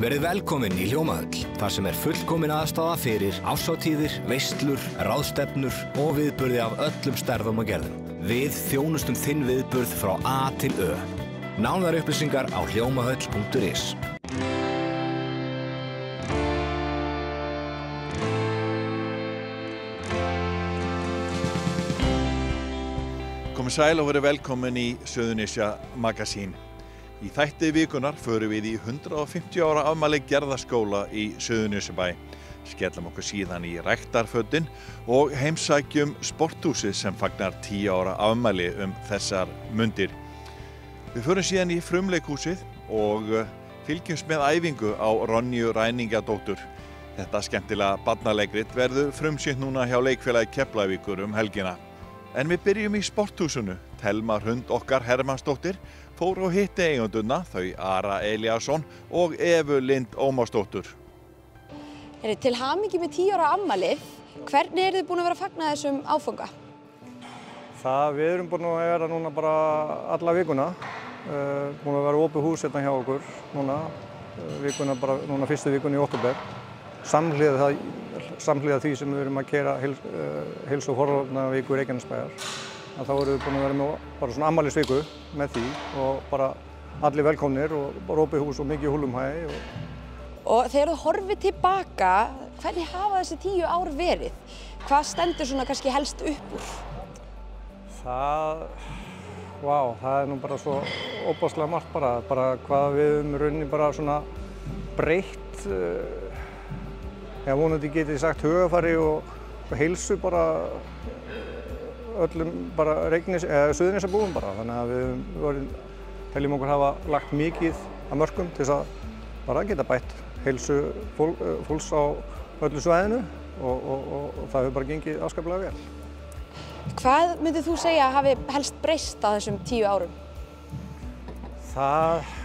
Verið velkomin í Hljómahöll, þar sem fullkomin aðstaða fyrir árshátíðir, veislur, ráðstefnur og viðburði af öllum stærðum og gerðum. Við þjónustum þinn viðburð frá A til Ö. Nánari upplýsingar á hljómahöll.is. Komið sæl og verið velkomin í Suðurnesja Magasín. Í þætti vikunar förum við í 150 ára afmæli Gerðaskóla í Suðurnesjabæ. Skellum okkur síðan í ræktarfötin og heimsækjum sporthúsið sem fagnar 10 ára afmæli þessar mundir. Við förum síðan í frumleikhúsið og fylgjumst með æfingu á Ronju Ræningjadóttur. Þetta skemmtilega barnaleikrit verður frumsýnt núna hjá leikfélagi Keflavíkur helgina. En við byrjum í sporthúsinu. Thelma Hrund okkar Hermannsdóttir fór og hitti eigendurna, þau Ara Elíasson og Evu Lind Ómarsdóttur. Til hamingju með 10 ára afmæli, hvernig þið búin að vera að fagna þessum áfanga? Við erum búin að vera núna bara alla vikuna. Búin að vera opið hús hérna hjá okkur núna, fyrstu vikuna í október. Samhliða því sem við erum að keyra heilsu- og forvarnaviku Reykjanesbæjar. Þá erum við búin að vera með bara svona afmælisviku með því og bara allir velkomnir og bara opið hús og mikið húllumhæ. Og þegar þú horfið tilbaka, hvernig hafa þessi 10 ár verið? Hvað stendur svona kannski helst upp úr? Það er nú bara svo óbáslega margt bara hvað við rauninni bara svona breytt, vonandi getið sagt hugafari og heilsu bara öllum bara Suðurnesjabúum bara. Þannig að við teljum okkur hafa lagt mikið að mörkum til þess að bara geta bætt heilsu fólks á öllu svæðinu og það hefur bara gengið afskaplega vel. Hvað myndið þú segja hafi helst breyst á þessum 10 árum?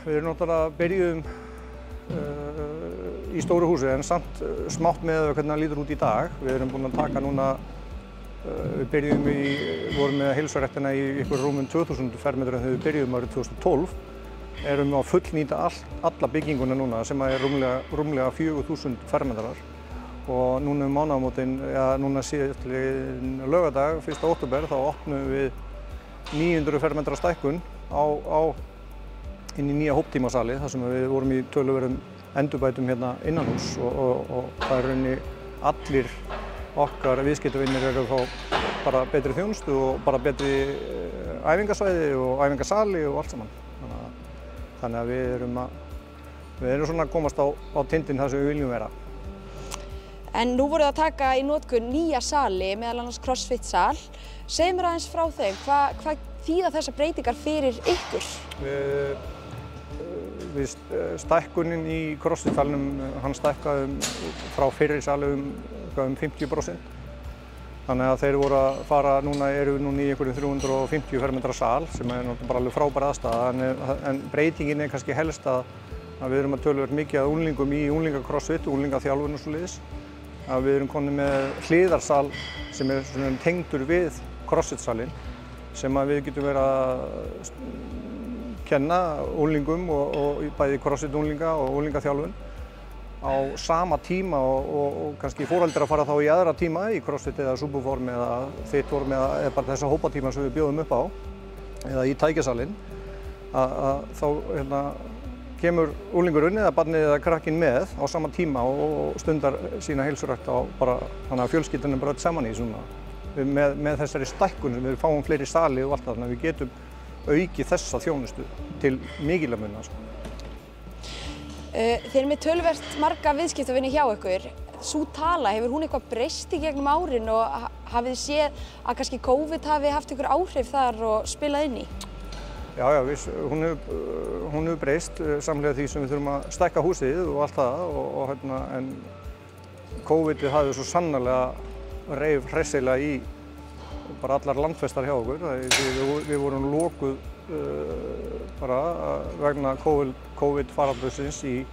Við erum náttúrulega byrjuðum í stóru húsi en samt smátt með hvernig það lítur út í dag. Við erum búin að taka núna, við vorum með heilsuræktina í ykkur rúmum 2000 fermetrar þegar við byrjuðum árið 2012. Erum að fullnýta alla bygginguna núna sem er rúmlega 4000 fermetrar. Og núna mánaðamótin, núna síðastliðinn laugardag, 1. október, þá opnum við 900 fermetra stækkun inn í nýja hóptímasali þar sem við vorum í töluverðum endurbætum hérna innanhús og það er rauninni allir okkar viðskiptavinir eru að fá bara betri þjónustu og bara betri æfingasvæði og æfingasali og allt saman. Þannig að við erum svona að komast á tindinn þar sem við viljum vera. En nú voruð að taka í notkun nýja sali, meðal annars CrossFit sal. Segðu mér aðeins frá þeim, hvað þýða þessar breytingar fyrir ykkur? Stækkunin í CrossFit salnum, hann stækkaði frá fyrri sali um 50%. Þannig að þeir voru að fara, eru núna í einhverjum 350 fermetra sal sem er náttúrulega bara alveg frábær aðstaða. En breytingin er kannski helst að við erum að töluvert mikið að unglingum í unglinga-crossfit og unglingaþjálfun og svoleiðis. Við erum konið með hliðarsal sem er tengdur við CrossFit-salinn sem við getum verið að kenna unglingum og bæði CrossFit-unglinga og unglingaþjálfun á sama tíma og kannski foreldrar að fara þá í aðra tíma í CrossFit eða Superform eða Fitform eða bara þessa hópatíma sem við bjóðum upp á eða í tækjasalinn þá kemur unglingurinn eða barnið eða krakkinn með á sama tíma og stundar sína heilsurækt þannig að fjölskyldan er bara öll saman í svona. Með þessari stækkun sem við fáum fleiri sali og allt það, þannig að við getum aukið þessa þjónustu til mikilla muna. Þið erum með töluvert marga viðskiptavini hjá ykkur. Sú tala, hefur hún eitthvað breyst í gegnum árin og hafið þið séð að kannski COVID hafi haft ykkur áhrif þar og spilað inn í? Já, hún hefur breyst samhliða því sem við þurfum að stækka húsið og allt það en COVID hafði svo sannarlega reif hressilega í bara allar landfestar hjá okkur. Við vorum lokuð bara vegna COVID faraldursins í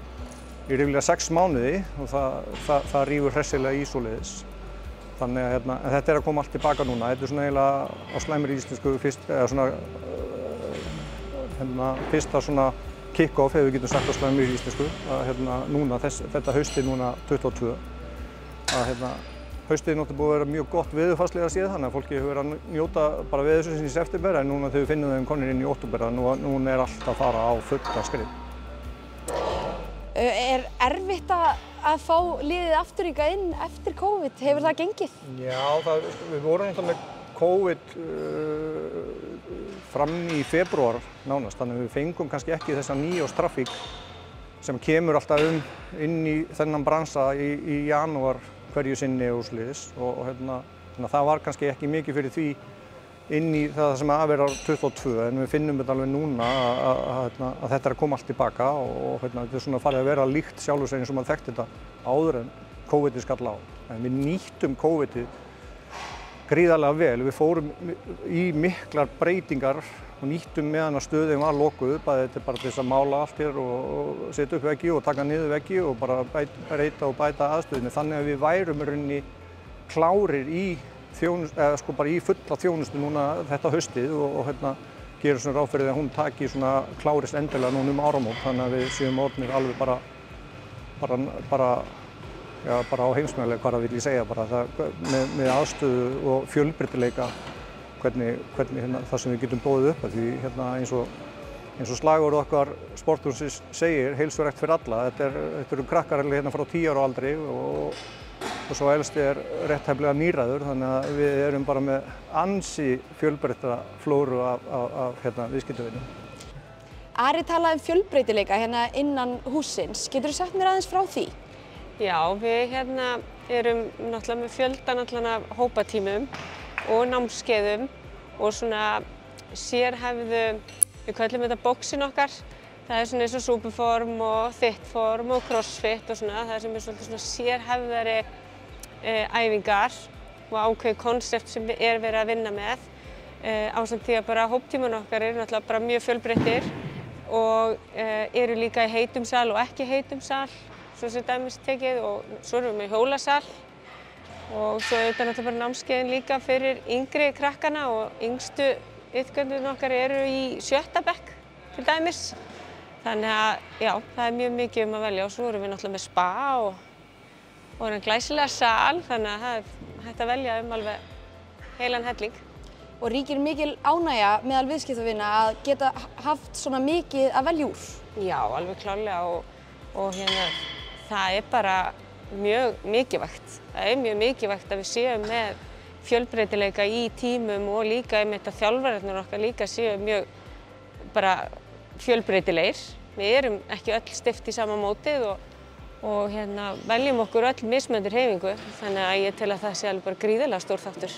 ríflega 6 mánuði og það rífur hressilega í svoleiðis. Þannig að þetta er að koma allt tilbaka núna. Þetta er svona eiginlega á slæmri íslensku fyrsta svona kick-off hefur við getum sagt á slæmur í íslensku að núna þetta haustið núna 22 að haustið náttúrulega búið að vera mjög gott veðurfarslega séð þannig að fólki hefur verið að njóta bara veðursins í september en núna þegar við finnum þeim konir inn í október að núna allt að fara á fulla skrið. Erfitt að fá liðið aftur hingað inn eftir COVID? Hefur það gengið? Já, við vorum náttúrulega með COVID fram í febrúar nánast, þannig að við fengum kannski ekki þessa nýjástrafík sem kemur alltaf inn í þennan bransa í janúar hverju sinni og svoleiðis og þannig að það var kannski ekki mikið fyrir því inn í það sem að vera 22 en við finnum þetta alveg núna að þetta er að koma allt tilbaka og þetta er svona farið að vera líkt sjálfur sér eins og maður þekkti þetta áður en COVID-ið skall á. En við nýttum COVID-ið gríðarlega vel, við fórum í miklar breytingar og nýttum meðan að stöðin var lokuð, þetta er bara til þess að mála allt hér og setja upp veggi og taka niður veggi og bara breyta og bæta aðstöðinni þannig að við værum í rauninni klárir í bara í fulla þjónustu núna þetta haustið og gerum svona ráð fyrir að hún taki svona klárist endilega núna áramót þannig að við séum orðnir alveg bara á heimsmæli hvað vil ég segja bara með aðstöðu og fjölbreytileika hvernig það sem við getum boðið upp því eins og slagorð okkar sporthússins segir heilsurækt fyrir alla þetta eru krakkar frá 10 ára aldri og svo elsti rétt hefnilega nýræður þannig að við erum bara með ansi fjölbreytta flóru af viðskiptavinum. Ari talaði fjölbreytileika innan hússins. Geturðu sagt mér aðeins frá því? Já, við erum náttúrulega með fjöldan af hópatímum og námskeiðum og svona sérhæfðu, við köllum þetta boxin okkar. Það er svona eins og superform og thickform og crossfit og svona, það sem er svolítið svona sérhæfðari æfingar og ákveðið konsept sem verið að vinna með ásamt því að bara hóptíman okkar eru náttúrulega bara mjög fjölbreyttir og eru líka í heitum sal og ekki heitum sal svo sem dæmis tekið og svo erum við með hjólasal og svo auðvitað náttúrulega bara námskeiðin líka fyrir yngri krakkana og yngstu iðkendurinn okkar eru í 7. bekk til dæmis. Þannig að já, það er mjög mikið að velja og svo erum við náttúrulega með spa og erum glæsilega sal þannig að það er hægt að velja alveg heilan helling. Og ríkir mikil ánægja meðal viðskiptavina að geta haft svona mikið að velja úr? Já, alveg klárlega og það er bara mjög mikilvægt. Það er mjög mikilvægt að við séum með fjölbreytileika í tímum og líka einmitt að þjálfararnir okkar líka séu mjög bara fjölbreytilegir. Við erum ekki öll stift í sama mótið og veljum okkur öll mismunandi hreyfingu þannig að ég tel að það sé alveg bara gríðarlega stór þáttur.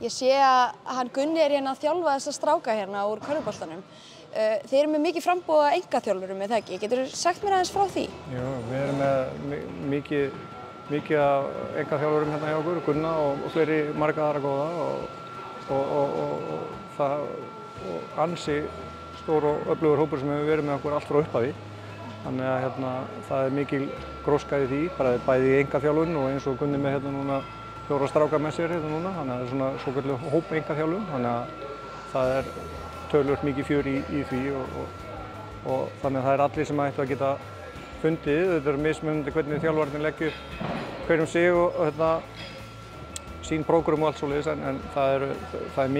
Ég sé að hann Gunni er að þjálfa þessa stráka úr körfuboltanum. Þið eru með mikið framboð af einkaþjálfurum, er það ekki? Geturðu sagt mér aðeins frá því? Já, við erum með mikið af einkaþjálfurum hjá okkur, Gunna og fleiri marga aðra góða og ansi stór og öflugur hópur sem hefur verið með okkur allt frá upphafi. Þannig að það er mikil gróska í því, bæði í einkaþjálfun og eins og Gunni með núna 4 stráka með sér núna, þannig að það er svona svokölluð hóp einkaþjálfun, þannig að það er töluvert mikið fjör í því og þannig að það er allir sem ættu að geta fundið. Þetta er mismunandi hvernig þjálfarnir leggja hverjum sig og sín prógram og allt svoleiðis en það er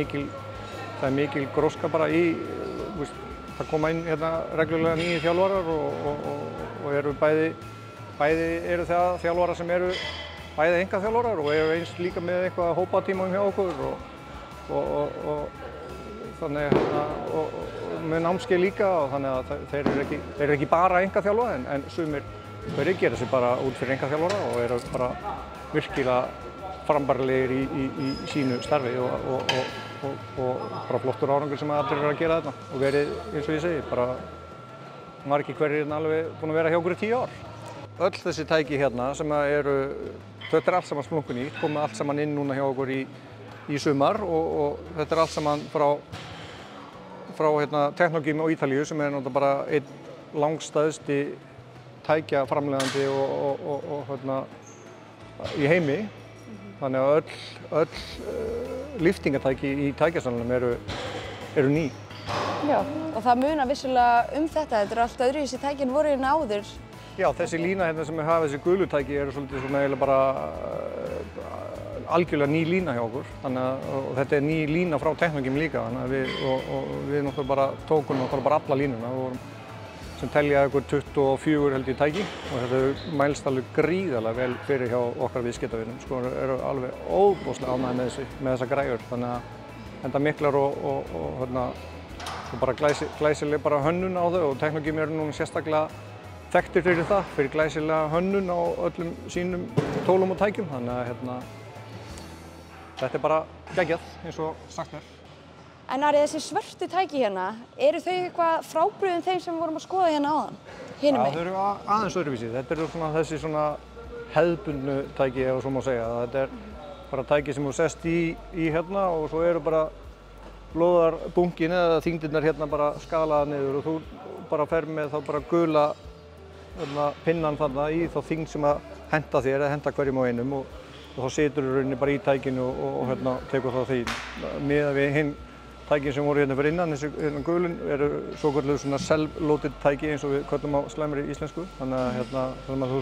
mikil gróska bara í það koma inn reglulega nýju þjálfarar og eru bæði eru það þjálfarar sem eru bæði einkaþjálfarar og eru eins líka með eitthvað hópatímum hjá okkur og þannig og með námskeið líka og þannig að þeir eru ekki bara einkaþjálfa en sumir gera sig bara út fyrir einkaþjálfara og eru bara virkilega frambærilegir í sínu starfi og bara flottur árangur sem allir eru að gera þetta og verið, eins og ég segi, bara margir hverjir alveg búin að vera hjá okkur í 10 ár. Öll þessi tæki sem eru, þetta er allt saman splunkunýtt, komið allt saman inn núna hjá okkur í sumar og þetta er allt saman frá Technogym á Ítalíu sem er náttúrulega bara einn langstæðsti tækjaframleiðandi í heimi. Þannig að öll lyftingatæki í tækjasalnum eru ný. Já, og það munar vissulega þetta er allt öðruvísi tæki en voru hérna áður. Já, þessi lína hérna sem við hafa, þessi gulu tæki eru svolítið svona eiginlega bara algjörlega ný lína hjá okkur. Þannig að þetta ný lína frá Technogym líka, þannig að við náttúrulega bara tókum náttúrulega bara alla línuna sem telja ykkur 24 held ég tæki og þetta mælst alveg gríðarlega vel fyrir hjá okkar viðskiptavinum. Sko eru alveg óbúslega ánægðir með þessa græjur, þannig að enda miklar og bara glæsileg bara hönnun á þau og Technogym eru núna sérstaklega þekktir fyrir það, fyrir glæsilega hönnun á öllum sínum tólum og tækjum, þannig að þetta bara geggjað eins og sagt er. En Ari, þessi svörtu tæki hérna, eru þau eitthvað frábrugðin þeim sem við vorum að skoða hérna áðan? Hinum megin? Já, þau eru aðeins öðruvísi. Þetta eru svona þessi svona hefðbundnu tæki, ef svo má segja. Þetta er bara tæki sem þú sest í hérna og svo eru bara lóðarbunkin eða þyngdirnar hérna bara skalaðar niður og þú bara fer með þá bara gula pinnan þarna í þá þyngd sem að henta þér eða henta hverjum á einum og þá situr þú rauninni bara í tækinu og tekur þá því. Miðað við hinn tækin sem voru hérna fyrir innan, þessi gulun, eru svokölluð svona self-loaded tæki eins og við köllum á slæmri íslensku. Þannig að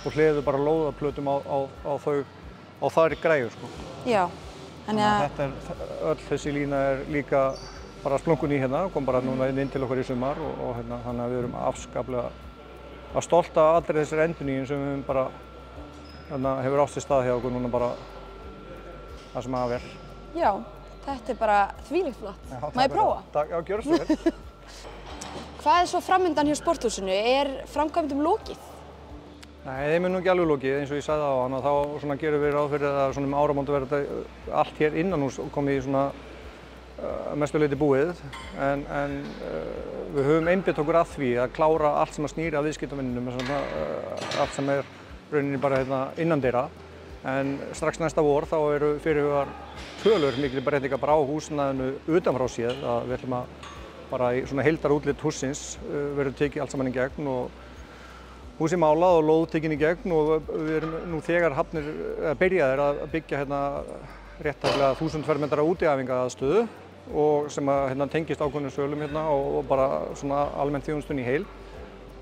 þú hleður bara lóðaplötum á þær græjur, sko. Já. Þannig að öll þessi lína er líka bara splunkun í hérna, kom bara núna inn til okkar í sumar og þannig að við erum afskaplega stolt af allri þessari endurnýjun sem við bara hefur átt sér stað hjá okkur núna bara það sem að vera. Já. Þetta er bara þvílíkt flott. Má ég prófa? Já, gjörðu svo vel. Hvað er svo framundan hjá sporthúsinu? Er framkvæmdum lokið? Nei, þeim er nú ekki alveg lokið, eins og ég sagði á hana. Þá gerum við ráð fyrir að svona áramót verði allt hér innan hús komið í svona mestu leyti búið. En við höfum einbeitt okkur að því að klára allt sem að snýra að viðskiptavinnunum, allt sem er rauninni bara innandyra. En strax næsta vor þá eru fyrirhugaðar tölur mikil breytingar bara á húsnæðinu utanfrá séð að við ætlum að bara í svona heildarútlit hússins verður tekið allt saman í gegn og húsið málað og lóð tekin í gegn og við erum nú þegar byrjaðir að byggja hérna réttaflega 1000 fermetra útiæfingaaðstöðu og sem að tengist ákveðnum sölum hérna og bara svona almennt þjónustunni í heil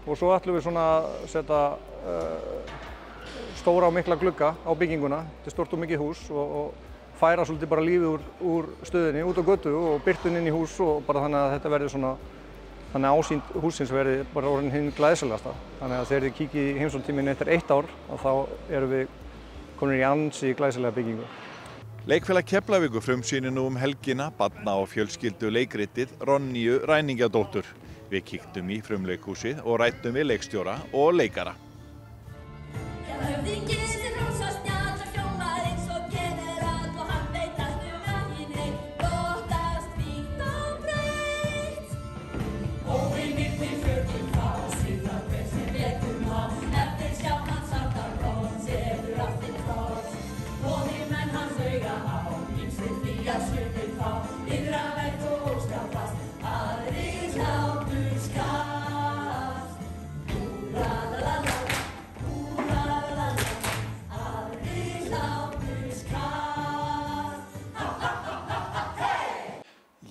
og svo ætlum við svona að setja stóra og mikla glugga á bygginguna, þetta er stórt og mikið hús og færa svolítið bara lífið úr stöðinni, út á götu og birtun inn í hús og bara þannig að þetta verði svona, þannig að ásýnd húsins verði bara orðin hinn glæsilegasta. Þannig að þegar þið kíkið í heimsóknartíminn eftir 1 ár þá erum við komin í ansi glæsilega byggingu. Leikfélag Keflavíkur frumsýnir nú helgina barna- og fjölskyldu leikritið Ronju Ræningjadóttur. Við kíktum í frumleikhúsið og ræddum við leikstjóra og leikara.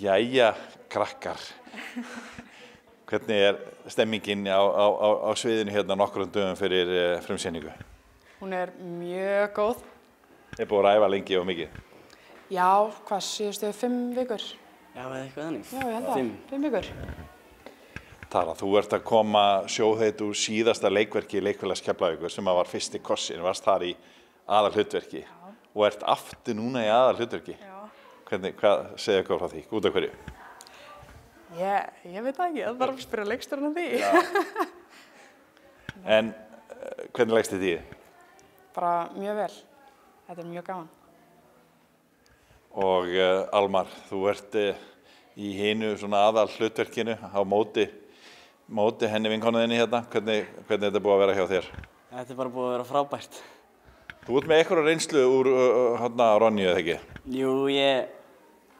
Jæja, krakkar. Hvernig er stemmingin á sviðinu hérna nokkrum dögum fyrir frumsýningu? Hún er mjög góð. Þið búið að ræfa lengi og mikið? Já, hvað síðustu 5 vikur? Já, eða eitthvað þannig. Já, ég held það. 5 vikur. Tara, þú ert að koma sjóðheit úr síðasta leikverki Leikfélags Keflavíkur sem var fyrsti kossin, varst þar í aðalhlutverki og ert aftur núna í aðalhlutverki. Já. Hvað segja ykkur frá því? Út af hverju? Ég veit það ekki, það var að spyrja leikstjórinn um því. En hvernig leggst þið í þið? Bara mjög vel. Þetta er mjög gaman. Og Almar, þú ert í hinu svona aðalhlutverkinu á móti henni vinkonuðinni hérna. Hvernig er þetta búið að vera hjá þér? Þetta er bara búið að vera frábært. Þú ert með eitthvað reynslu úr Ronju, eða ekki?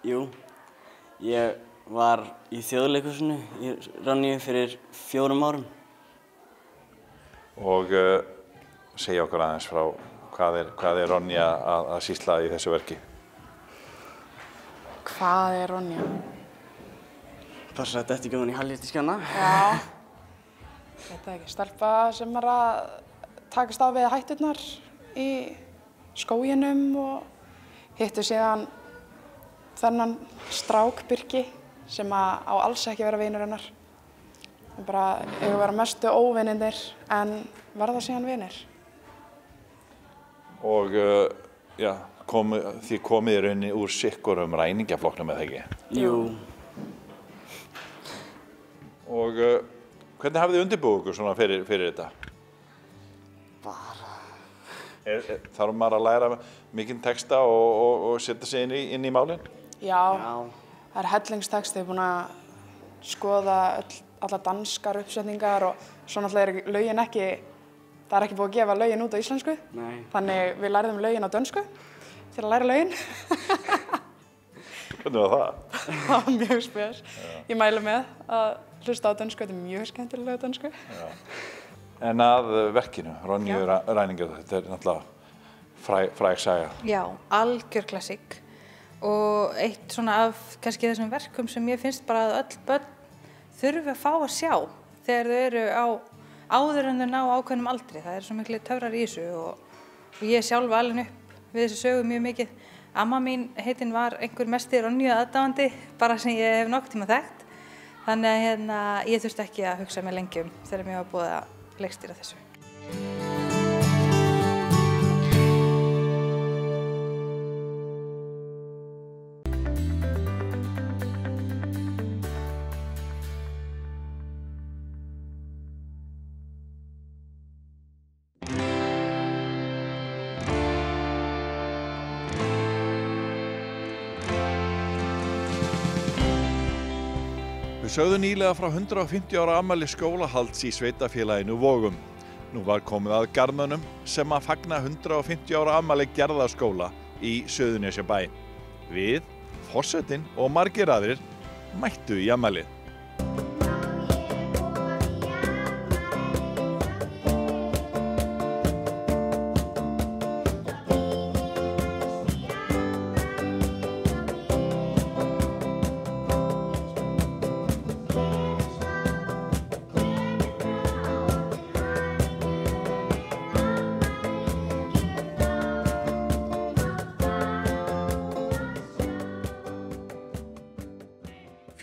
Jú, ég var í Þjóðleikhúsinu í Ronju fyrir 4 árum. Og segja okkur aðeins frá hvað er Ronja að sýsla í þessu verki? Hvað er Ronja? Passa þetta eftir gömur í halvléttiskjana. Já. Þetta ekki, stelpa sem að takast á við hætturnar í skóginum og hittu síðan þennan strák Birki sem á alls ekki vera vinur hennar. Bara eiga að vera mestu óvinirnir en verða síðan vinir. Og þið komið í rauninni úr sikkurum ræningjaflokknum eða ekki? Jú. Og hvernig hafið þið undirbúið ykkur svona fyrir þetta? Bara... Þarf maður að læra mikinn texta og setja sig inn í málin? Já, það hellingstexti, ég er búin að skoða alla danskar uppsetningar og svo náttúrulega lögin ekki, það ekki búið að gefa lögin út á íslensku. Nei. Þannig við lærðum lögin á dönsku til að læra lögin. Hvernig var það? Það var mjög spes. Ég mæli með að hlusta á dönsku, þetta er mjög skemmtilega dönsku. Já. En að verkinu, Ronju ræningjur, þetta er náttúrulega fræg saga. Já, algjör klassík og eitt svona af kannski þessum verkum sem ég finnst bara að öll börn þurfi að fá að sjá þegar þau eru áður en þau ná ákveðnum aldri. Það er svo miklu töfrar í þessu og ég er sjálf alin upp við þessu sögu mjög mikið. Amma mín heitin var einhver mesti Ronju aðdáandi bara sem ég hef nokkuð tíma þekkt. Þannig að ég þurfti ekki að hugsa mig lengi þegar mér var búið að leikstýra þessu. Við sögðum nýlega frá 150 ára afmæli skólahalds í sveitafélaginu Vogum. Nú var komið að Garðmönnum sem að fagna 150 ára afmæli Gerðaskóla í Suðurnesjabæ. Við, forsetinn og margir aðrir mættu í afmælið.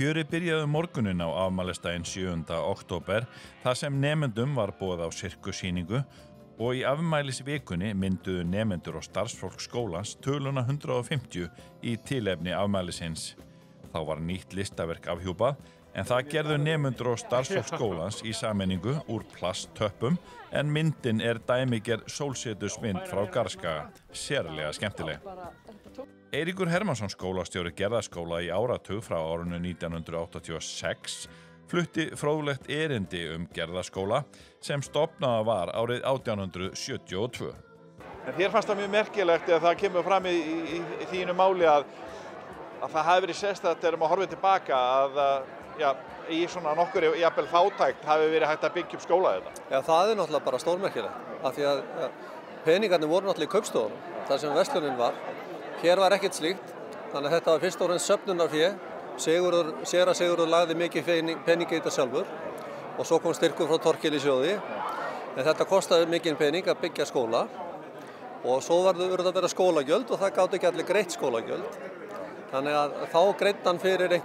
Fjörið byrjaði morguninn á afmælisdaginn 7. október þar sem nemendum var boðið á sirkussýningu og í afmælisvikunni mynduðu nemendur og starfsfólk skólans töluna 150 í tilefni afmælisins. Þá var nýtt listaverk afhjúpað en það gerðu nemendur og starfsfólk skólans í sameiningu úr plasttöppum en myndin er dæmigerð sólsetusmynd frá Garðskaga, sérlega skemmtileg. Eiríkur Hermannsson skólastjóri Gerðaskóla í áratug frá árinu 1986 flutti fróðlegt erindi Gerðaskóla sem stofnaða var árið 1872. En þér fannst það mjög merkilegt að það kemur fram í þínu máli að það hafi verið sérstakt þegar maður horfið tilbaka að í svona nokkur jafnvel fátækt hafi verið hægt að byggja upp skóla þetta. Já, það er náttúrulega bara stórmerkilegt af því að peningarnir voru náttúrulega í kaupstofunum, þar sem verslunin var. Hér var ekkert slíkt, þannig að þetta var fyrst og fremst söfnunarfé. Séra Sigurður lagði mikið peningi í þetta sjálfur og svo kom styrkur frá Torkilissjóði. En þetta kostaði mikinn pening að byggja skóla og svo urðu að vera skólagjöld og það gátu ekki allir greitt skólagjöld. Þannig að þá greiddi hann fyrir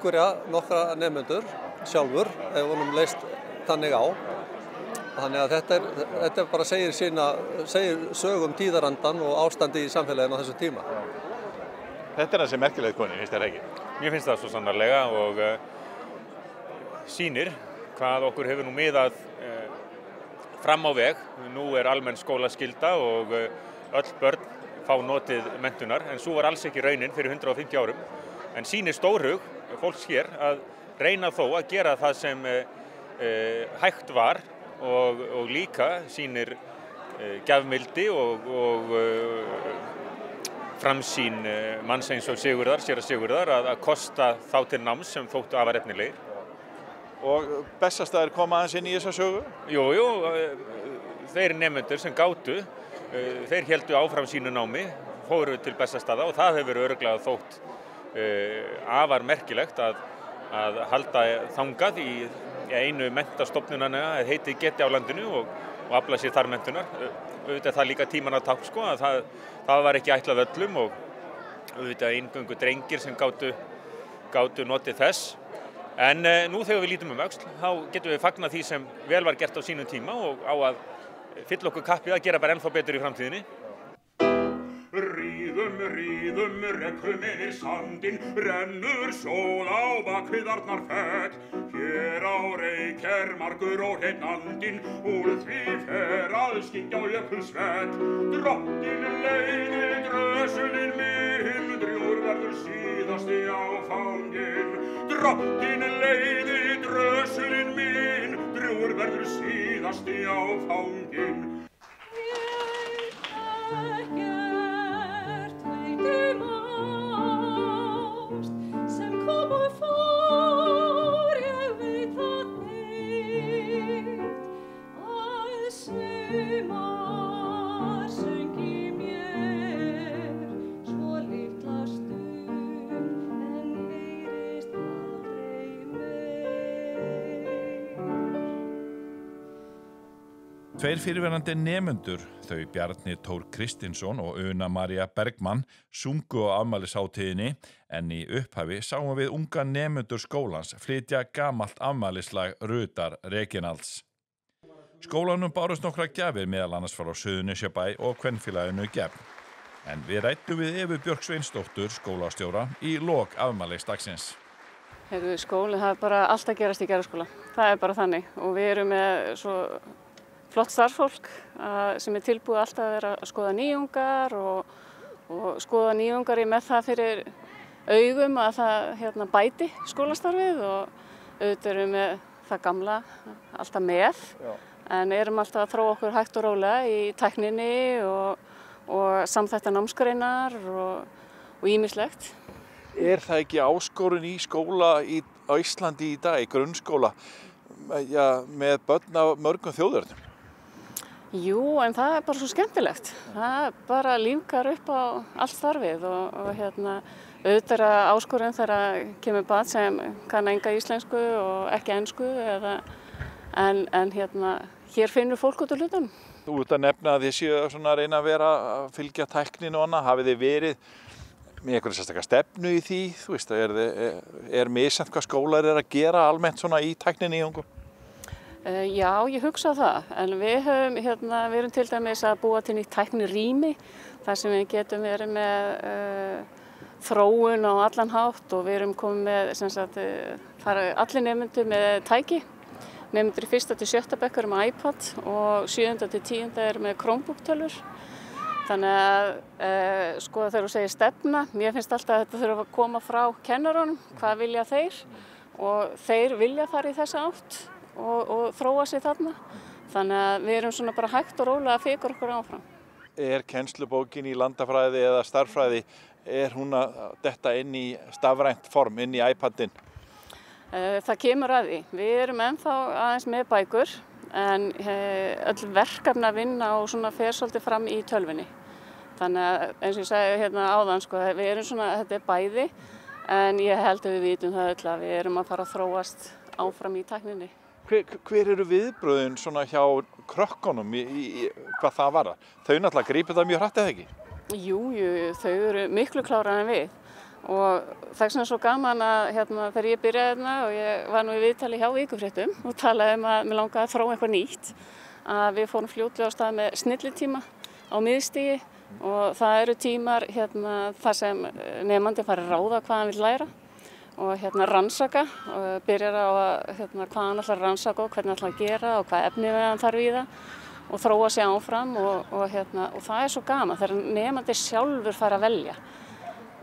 nokkra nemendur sjálfur ef honum leist þannig á. Þannig að þetta bara segir sögum tíðarandan og ástandi í samfélaginu á þessum tíma. Þetta er þessi merkilegt koni, finnst þér ekki? Mér finnst það svo sannarlega og sýnir hvað okkur hefur nú miðað fram á veg. Nú er almenn skólaskylda og öll börn fá notið menntunar, en svo var alls ekki raunin fyrir 150 árum. En sýnir stórhug fólks hér að reyna þó að gera það sem hægt var og líka sýnir gjafmildi og framsýn manns eins og séra Sigurðar að kosta þá til náms sem þóttu afar efnilegir. Og Bessastaðir koma aðeins inn í þessa sögu? Jú, þeir nemendur sem gátu, þeir héldu áfram sínu námi, fóru til Bessastaða og það hefur örugglega þótt afar merkilegt að að halda þangað í einu menntastofnunina heiti Geti á landinu og afla sér þar menntunar. Auðvitað það líka tímanna tákn sko, að það var ekki ætlað öllum og auðvitað eingöngu drengir sem gátu notið þess. En nú þegar við lítum öxl, þá getum við fagnað því sem vel var gert á sínum tíma og á að fylla okkur kappið að gera bara ennþá betur í framtíðinni. Ríðum, rekkum yfir sandinn, rennur sól á bakvið Arnarfell. Hér á Reyk margur og hreinn andinn, úr því fer að skyggja á jökulsvell. Drottinn leiði drösunin minn, drjúgur verður síðasti áfanginn. Drottinn leiði drösunin minn, drjúgur verður síðasti áfanginn. Tveir fyrirverandi nemendur, þau Bjarni Tór Kristinsson og Una María Bergmann, sungu á afmælishátíðinni, en í upphafi sáum við unga nemendur skólans flytja gamalt afmælislag Rutar Reginalds. Skólanum bárust nokkra gjafir meðal annars frá Suðurnesjabæ og kvenfélaginu Gefn. En við ræddum við Evu Björk Sveinsdóttur, skólastjóra, í lok afmælisdagsins. Skólinn það bara allt að gerast í Gerðaskóla. Það bara þannig og við erum með svo flott starfsfólk sem tilbúið alltaf að vera að skoða nýjungar og skoða nýjungar með það fyrir augum að það bæti skólastarfið og auðvitað erum við það gamla alltaf með. Já. En erum alltaf að þróa okkur hægt og rólega í tækninni og samþætta námsgreinar og ýmislegt. Það ekki áskorun í skóla á Íslandi í dag, í grunnskóla, með börn af mörgum þjóðernum? Jú, en það bara svo skemmtilegt. Það bara lífgar upp á allt starfið og auðvitað er áskorun þegar kemur barn sem kann enga íslensku og ekki ensku en hér finnur fólk út úr hlutunum. Þú ert að nefna að þið séu að reyna að vera að fylgja tækninu og annað. Hafið þið verið með einhverja sérstaka stefnu í því? Þú veist, er misjafnt hvað skólar að gera almennt í tækninni í ungum? Já, ég hugsa það, en við erum til dæmis að búa til nýtt tæknirými þar sem við getum verið með þróun á allan hátt og við erum komið með allir nemendur með tæki. Nemendur í 1. til 7. bekk eru með iPad og 7. til 10. eru með Chromebook-tölvur. Þannig að þegar þú segir stefna, mér finnst alltaf að þetta þurfa að koma frá kennarunum, hvað vilja þeir og þeir vilja fara í þessa átt. Og þróa sig þarna. Þannig að við erum bara hægt og rólega að fikra okkur áfram. Kennslubókin í landafræði eða starffræði, hún að detta inn í stafrænt form, inn í iPadinn? Það kemur að því. Við erum ennþá aðeins með bækur, en öll verkefni að vinna og fer svolítið fram í tölvunni. Þannig að eins og ég sagði áðan, við erum þetta er bæði, en ég held að við vitum það öll að við erum að fara að þróast áfram í tækninni. Hver eru viðbröðin hjá krökkunum hvað það varðar? Þau náttúrulega grípa það mjög hratt eða ekki? Jú, þau eru miklu klárari en við. Og þess vegna er svo gaman að þegar ég byrjaði og ég var nú í viðtali hjá Vikufréttum og talaði að mig langaði að þróa eitthvað nýtt. Að við fórum fljótlega á stað með snillitíma á miðstigi og það eru tímar þar sem nemandi fari að ráða hvað hann vill læra. Og rannsaka og byrjar á hvað hann ætlar að rannsaka og hvernig hann ætlar að gera og hvað efni hann þarf í það og þróa sig áfram og það er svo gaman þegar nemandi sjálfur fara að velja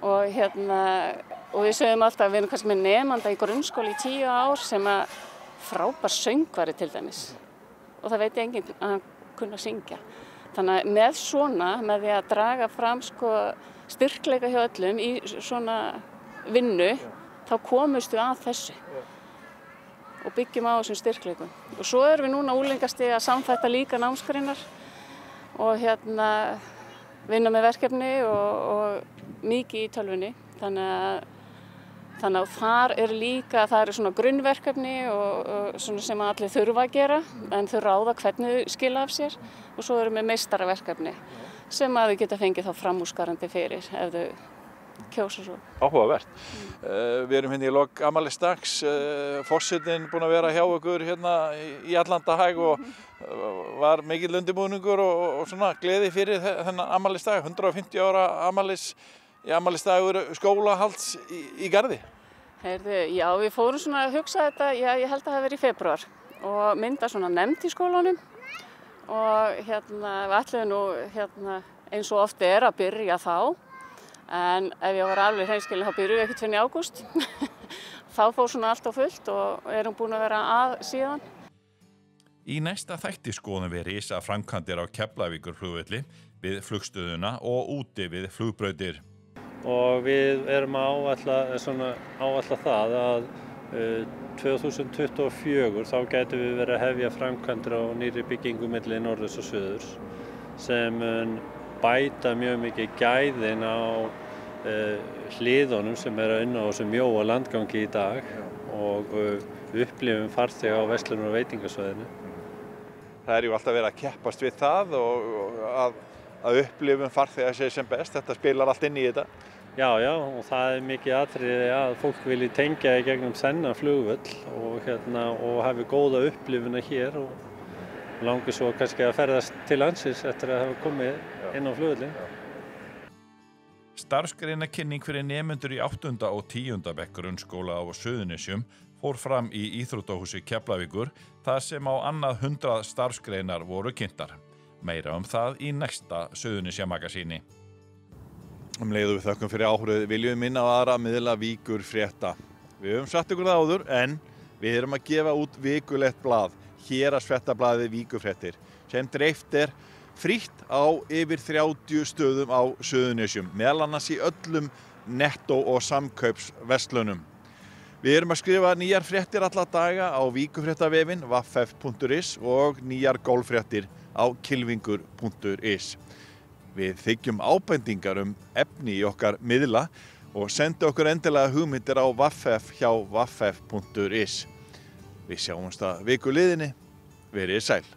og við segjum alltaf við erum kannski með nemanda í grunnskóla í 10 ár sem að frábær söngvari til dæmis og það veit enginn að hann kunna syngja. Þannig að með því að draga fram styrkleika hjá öllum í svona vinnu þá komumst við að þessu og byggjum á þessum styrkleikum. Og svo erum við núna úlingastigi að samþætta líka námsgreinar og vinna með verkefni og mikið í tölvunni. Þannig að Þannig að það eru svona grunnverkefni og svona sem allir þurfa að gera en þau ráða hvernig þau skila af sér og svo erum við meistaraverkefni sem að þau geta fengið þá framúrskarandi fyrir ef þau kjósa svo. Áhugavert. Við erum hérna í lok afmælisdags, forsetinn búinn að vera hjá okkur hérna í allan dag og var mikill undirbúningur og svona gleði fyrir þennan afmælisdag, 150 ára afmælisdagur skólahalds í Garði. Heyrðu, já, við fórum svona að hugsa þetta, ég held að það hafi verið í febrúar og mynda svona nefnd í skólanum og við ætluðum nú eins og oft að byrja þá. En ef ég var alveg hreinskilin þá byrjuðum við ekkert fyrir í ágúst. Þá fór svona allt á fullt og erum búin að vera að síðan. Í næsta þætti skoðum við risaframkvæmdir á Keflavíkurflugvelli við flugstöðuna og úti við flugbrautir. Og við erum að áætla það að 2024 þá gætum við verið að hefja framkvæmdir á nýrri byggingu milli norðurs og suðurs sem bæta mjög mikið gæðin á hliðunum sem að inn á þessum mjóa landgangi í dag og upplifum farþega á verslunar- og veitingasvæðinu. Það er ju alltaf verið að keppast við það og að upplifum farþega sé sem best. Þetta spilar allt inn í þetta. Já, og það mikið atriði að fólk vilji tengja í gegnum þennan flugvöll og hafi góða upplifuna hér og langar svo kannski að ferðast til landsins eftir að hafa komið inn á flugvöllin. Starfsgreinakynning fyrir nemendur í 8. og 10. bekk grunnskóla á Suðurnesjum fór fram í Íþróttahúsi Keflavíkur þar sem á annað 100 starfsgreinar voru kynntar. Meira það í næsta Suðurnesja magasíni. Leiðum við þökkum fyrir áhrif, viljum minna á aðra miðla Víkurfrétta. Við höfum sagt ykkur það áður en við erum að gefa út vikulegt blað, Héraðsfréttablaðið Víkurfréttir, sem dreift frítt á yfir 30 stöðum á Suðurnesjum, meðal annars í öllum nettó- og samkaupsverslunum. Við erum að skrifa nýjar fréttir alla daga á Víkurfréttavefinn vaff.is og nýjar golffréttir á kylfingur.is. Við þiggjum ábendingar efni í okkar miðla og sendu okkur endilega hugmyndir á vaff hjá vaff.is. Við sjáumst að viku liðinni. Verið sæl.